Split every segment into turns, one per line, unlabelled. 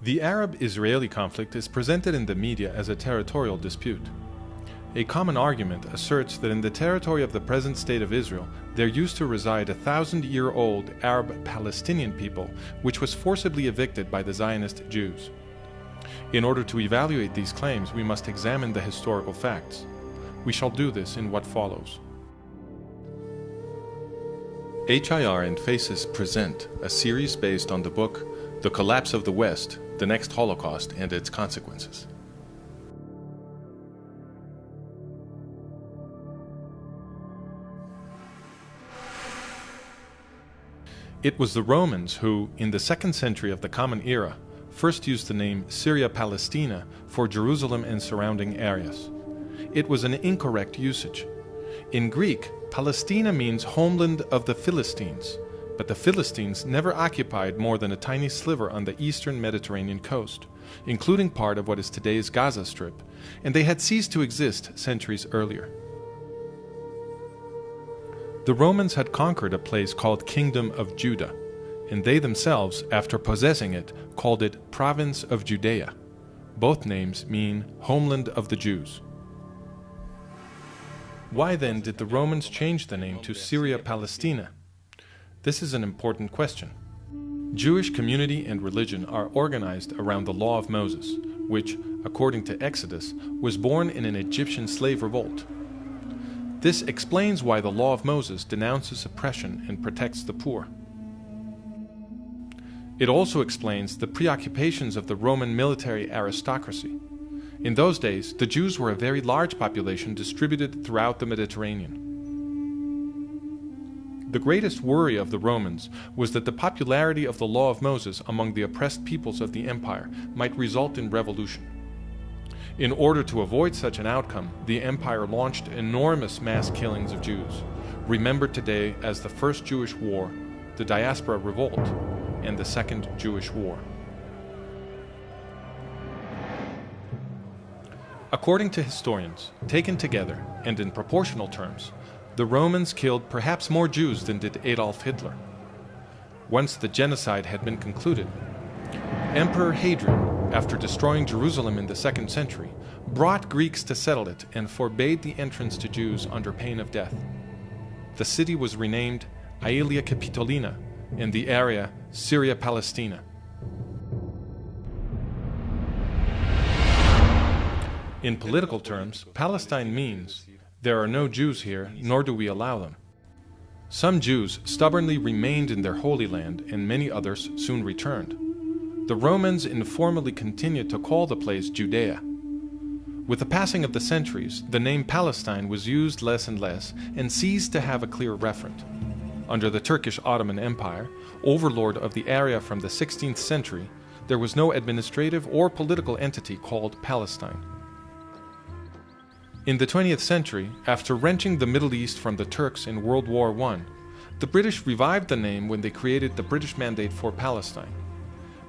The Arab-Israeli conflict is presented in the media as a territorial dispute. A common argument asserts that in the territory of the present state of Israel, there used to reside a 1,000-year-old Arab Palestinian people, which was forcibly evicted by the Zionist Jews. In order to evaluate these claims, we must examine the historical facts. We shall do this in what follows. HIR and Faces present a series based on the book The Collapse of the West, the Next Holocaust and Its Consequences. It was the Romans who, in the 2nd century of the Common Era, first used the name Syria Palestina for Jerusalem and surrounding areas. It was an incorrect usage. In Greek, Palestina means homeland of the Philistines, but the Philistines never occupied more than a tiny sliver on the eastern Mediterranean coast, including part of what is today's Gaza Strip, and they had ceased to exist centuries earlier. The Romans had conquered a place called Kingdom of Judah, and they themselves, after possessing it, called it Province of Judea. Both names mean homeland of the Jews. Why then did the Romans change the name to Syria Palestina? This is an important question. Jewish community and religion are organized around the Law of Moses, which, according to Exodus, was born in an Egyptian slave revolt. This explains why the Law of Moses denounces oppression and protects the poor. It also explains the preoccupations of the Roman military aristocracy. In those days, the Jews were a very large population distributed throughout the Mediterranean. The greatest worry of the Romans was that the popularity of the Law of Moses among the oppressed peoples of the empire might result in revolution. In order to avoid such an outcome, the empire launched enormous mass killings of Jews, remembered today as the First Jewish War, the Diaspora Revolt, and the Second Jewish War. According to historians, taken together and in proportional terms, the Romans killed perhaps more Jews than did Adolf Hitler. Once the genocide had been concluded, Emperor Hadrian, after destroying Jerusalem in the 2nd century, brought Greeks to settle it and forbade the entrance to Jews under pain of death. The city was renamed Aelia Capitolina and the area Syria Palestina. In political terms, Palestine means, there are no Jews here, nor do we allow them. Some Jews stubbornly remained in their Holy Land, and many others soon returned. The Romans informally continued to call the place Judea. With the passing of the centuries, the name Palestine was used less and less, and ceased to have a clear referent. Under the Turkish Ottoman Empire, overlord of the area from the 16th century, there was no administrative or political entity called Palestine. In the 20th century, after wrenching the Middle East from the Turks in World War I, the British revived the name when they created the British Mandate for Palestine.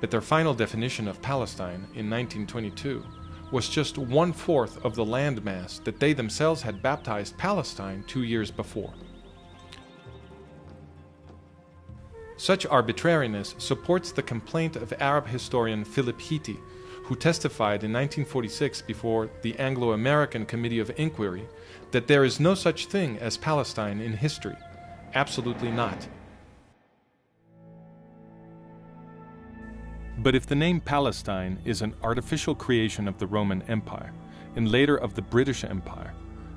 But their final definition of Palestine in 1922 was just 1/4 of the landmass that they themselves had baptized Palestine 2 years before. Such arbitrariness supports the complaint of Arab historian Philip Hitti, who testified in 1946 before the Anglo-American Committee of Inquiry that there is no such thing as Palestine in history. Absolutely not. But if the name Palestine is an artificial creation of the Roman Empire, and later of the British Empire,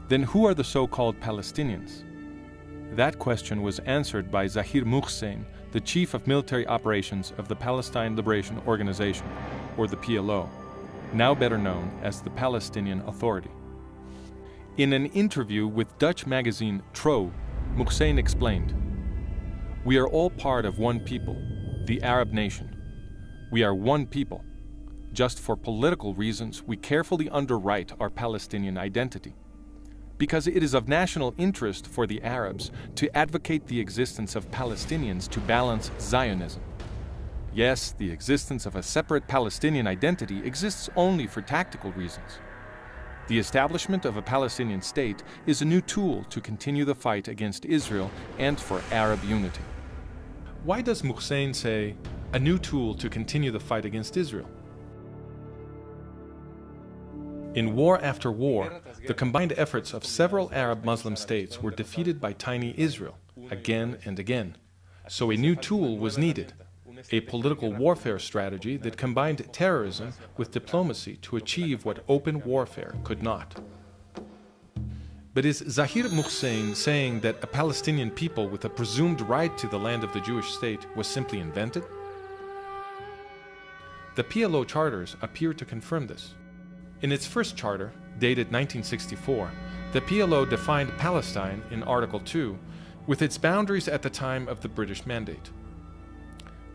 then who are the so-called Palestinians? That question was answered by Zahir Muhsin, the chief of military operations of the Palestine Liberation Organization, or the PLO, now better known as the Palestinian Authority. In an interview with Dutch magazine Trouw, Muhsin explained, "We are all part of one people, the Arab nation. We are one people. Just for political reasons, we carefully underwrite our Palestinian identity. Because it is of national interest for the Arabs to advocate the existence of Palestinians to balance Zionism. Yes, the existence of a separate Palestinian identity exists only for tactical reasons. The establishment of a Palestinian state is a new tool to continue the fight against Israel and for Arab unity." Why does Muhsin say, a new tool to continue the fight against Israel. In war after war, the combined efforts of several Arab Muslim states were defeated by tiny Israel, again and again. So a new tool was needed, a political warfare strategy that combined terrorism with diplomacy to achieve what open warfare could not. But is Zahir Muhsin saying that a Palestinian people with a presumed right to the land of the Jewish state was simply invented? The PLO charters appear to confirm this. In its first charter, dated 1964, the PLO defined Palestine in Article 2 with its boundaries at the time of the British Mandate.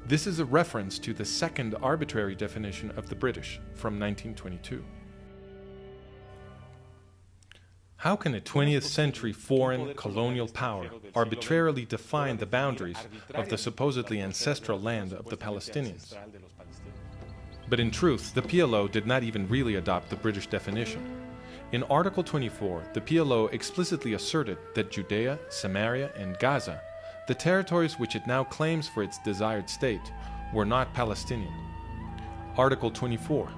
This is a reference to the second arbitrary definition of the British from 1922. How can a 20th century foreign colonial power arbitrarily define the boundaries of the supposedly ancestral land of the Palestinians? But in truth, the PLO did not even really adopt the British definition. In Article 24, the PLO explicitly asserted that Judea, Samaria, and Gaza, the territories which it now claims for its desired state, were not Palestinian. Article 24.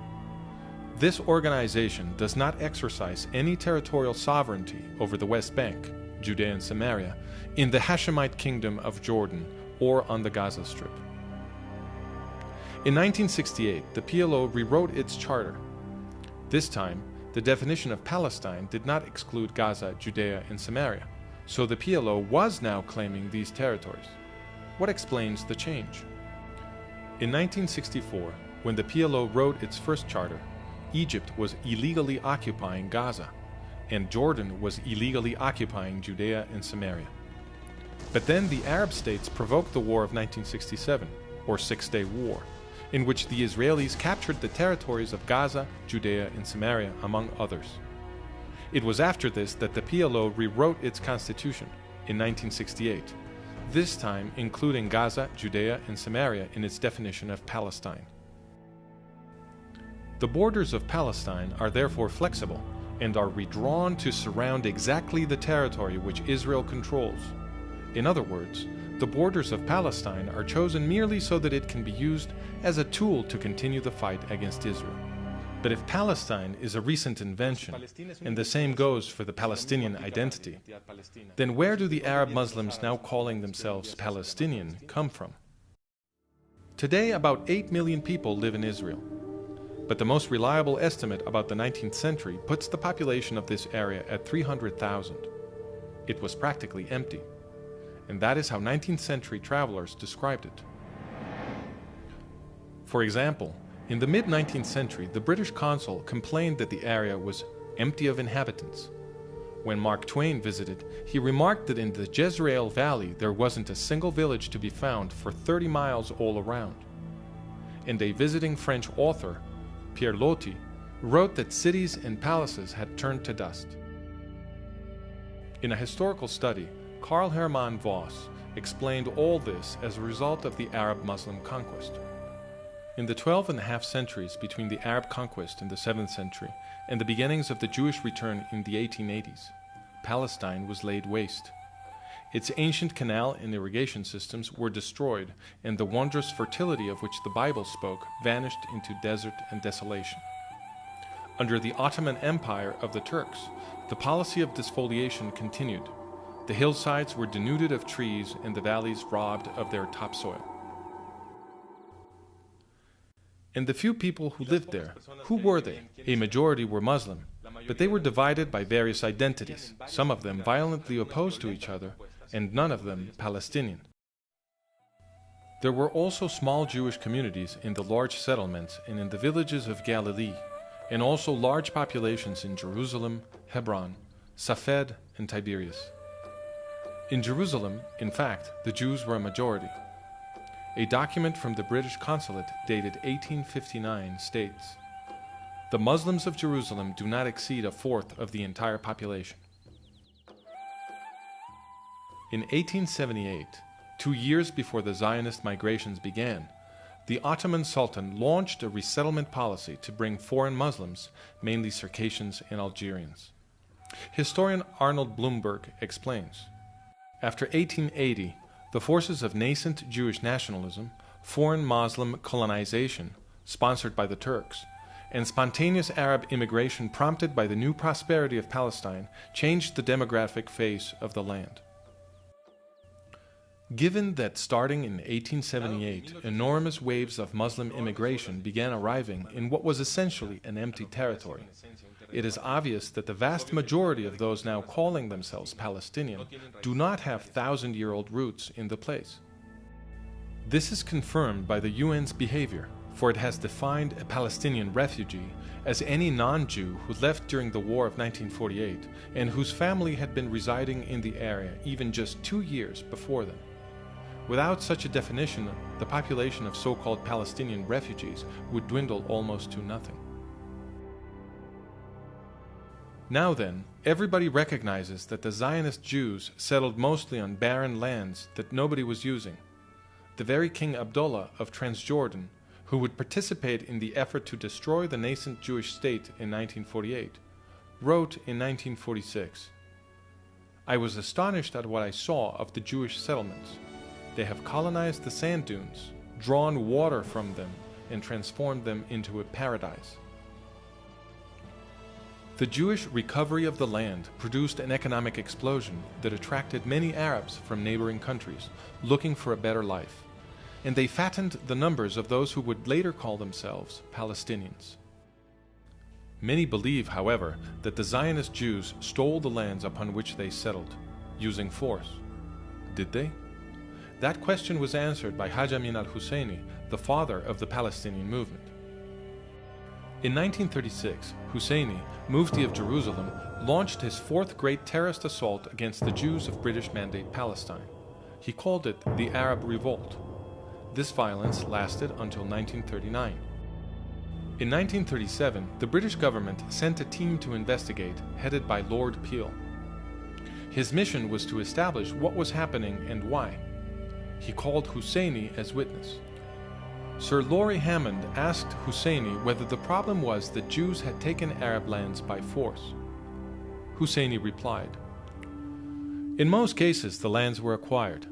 This organization does not exercise any territorial sovereignty over the West Bank, Judea and Samaria, in the Hashemite Kingdom of Jordan or on the Gaza Strip. In 1968, the PLO rewrote its charter. This time, the definition of Palestine did not exclude Gaza, Judea, and Samaria, so the PLO was now claiming these territories. What explains the change? In 1964, when the PLO wrote its first charter, Egypt was illegally occupying Gaza, and Jordan was illegally occupying Judea and Samaria. But then the Arab states provoked the War of 1967, or Six-Day War, in which the Israelis captured the territories of Gaza, Judea, and Samaria, among others. It was after this that the PLO rewrote its constitution in 1968, this time including Gaza, Judea, and Samaria in its definition of Palestine. The borders of Palestine are therefore flexible and are redrawn to surround exactly the territory which Israel controls. In other words, the borders of Palestine are chosen merely so that it can be used as a tool to continue the fight against Israel. But if Palestine is a recent invention, and the same goes for the Palestinian identity, then where do the Arab Muslims now calling themselves Palestinian come from? Today, about 8 million people live in Israel. But the most reliable estimate about the 19th century puts the population of this area at 300,000. It was practically empty. And that is how 19th century travelers described it. For example, in the mid-19th century, the British consul complained that the area was empty of inhabitants. When Mark Twain visited, he remarked that in the Jezreel Valley there wasn't a single village to be found for 30 miles all around. And a visiting French author, Pierre Loti, wrote that cities and palaces had turned to dust. In a historical study, Karl Hermann Voss explained all this as a result of the Arab-Muslim conquest. In the 12.5 centuries between the Arab conquest in the 7th century and the beginnings of the Jewish return in the 1880s, Palestine was laid waste. Its ancient canal and irrigation systems were destroyed, and the wondrous fertility of which the Bible spoke vanished into desert and desolation. Under the Ottoman Empire of the Turks, the policy of desfoliation continued. The hillsides were denuded of trees and the valleys robbed of their topsoil. And the few people who lived there, who were they? A majority were Muslim, but they were divided by various identities, some of them violently opposed to each other, and none of them Palestinian. There were also small Jewish communities in the large settlements and in the villages of Galilee, and also large populations in Jerusalem, Hebron, Safed, and Tiberias. In Jerusalem, in fact, the Jews were a majority. A document from the British consulate dated 1859 states, "The Muslims of Jerusalem do not exceed a fourth of the entire population." In 1878, 2 years before the Zionist migrations began, the Ottoman Sultan launched a resettlement policy to bring foreign Muslims, mainly Circassians and Algerians. Historian Arnold Blumberg explains, after 1880, the forces of nascent Jewish nationalism, foreign Muslim colonization, sponsored by the Turks, and spontaneous Arab immigration prompted by the new prosperity of Palestine changed the demographic face of the land. Given that starting in 1878, enormous waves of Muslim immigration began arriving in what was essentially an empty territory, it is obvious that the vast majority of those now calling themselves Palestinian do not have thousand-year-old roots in the place. This is confirmed by the UN's behavior, for it has defined a Palestinian refugee as any non-Jew who left during the War of 1948 and whose family had been residing in the area even just 2 years before then. Without such a definition, the population of so-called Palestinian refugees would dwindle almost to nothing. Now then, everybody recognizes that the Zionist Jews settled mostly on barren lands that nobody was using. The very King Abdullah of Transjordan, who would participate in the effort to destroy the nascent Jewish state in 1948, wrote in 1946, "I was astonished at what I saw of the Jewish settlements. They have colonized the sand dunes, drawn water from them, and transformed them into a paradise." The Jewish recovery of the land produced an economic explosion that attracted many Arabs from neighboring countries looking for a better life, and they fattened the numbers of those who would later call themselves Palestinians. Many believe, however, that the Zionist Jews stole the lands upon which they settled, using force. Did they? That question was answered by Haj Amin al-Husseini, the father of the Palestinian movement. In 1936, Husseini, Mufti of Jerusalem, launched his fourth great terrorist assault against the Jews of British Mandate Palestine. He called it the Arab Revolt. This violence lasted until 1939. In 1937, the British government sent a team to investigate, headed by Lord Peel. His mission was to establish what was happening and why. He called Husseini as witness. Sir Laurie Hammond asked Husseini whether the problem was that Jews had taken Arab lands by force. Husseini replied, "In most cases, the lands were acquired.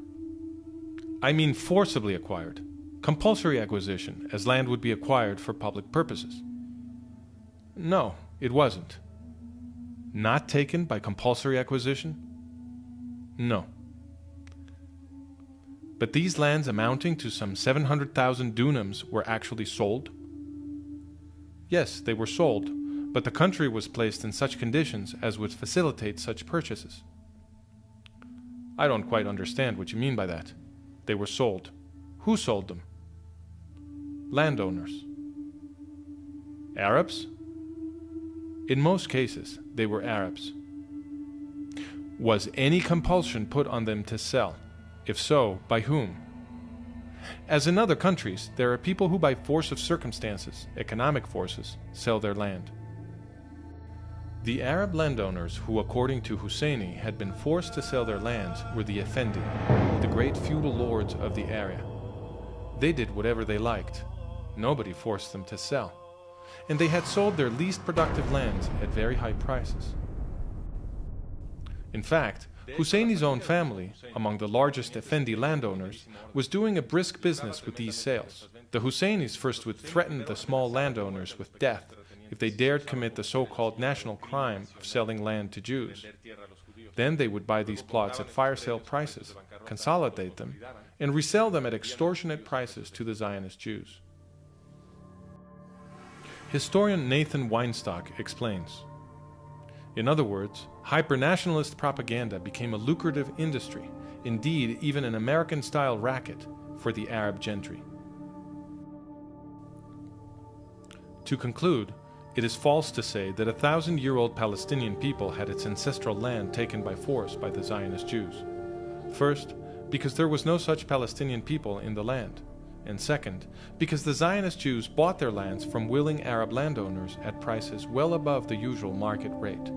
I mean forcibly acquired, compulsory acquisition, as land would be acquired for public purposes. No, it wasn't. Not taken by compulsory acquisition? No. But these lands amounting to some 700,000 dunams were actually sold? Yes, they were sold, but the country was placed in such conditions as would facilitate such purchases." "I don't quite understand what you mean by that. They were sold. Who sold them?" "Landowners." "Arabs?" "In most cases, they were Arabs." "Was any compulsion put on them to sell? If so, by whom?" "As in other countries, there are people who by force of circumstances, economic forces, sell their land." The Arab landowners who, according to Husseini, had been forced to sell their lands were the Effendi, the great feudal lords of the area. They did whatever they liked. Nobody forced them to sell. And they had sold their least productive lands at very high prices. In fact, Husseini's own family, among the largest Effendi landowners, was doing a brisk business with these sales. The Husseinis first would threaten the small landowners with death if they dared commit the so-called national crime of selling land to Jews. Then they would buy these plots at fire sale prices, consolidate them, and resell them at extortionate prices to the Zionist Jews. Historian Nathan Weinstock explains, "In other words, hyper-nationalist propaganda became a lucrative industry, indeed even an American-style racket, for the Arab gentry." To conclude, it is false to say that a 1,000-year-old Palestinian people had its ancestral land taken by force by the Zionist Jews. First, because there was no such Palestinian people in the land, and second, because the Zionist Jews bought their lands from willing Arab landowners at prices well above the usual market rate.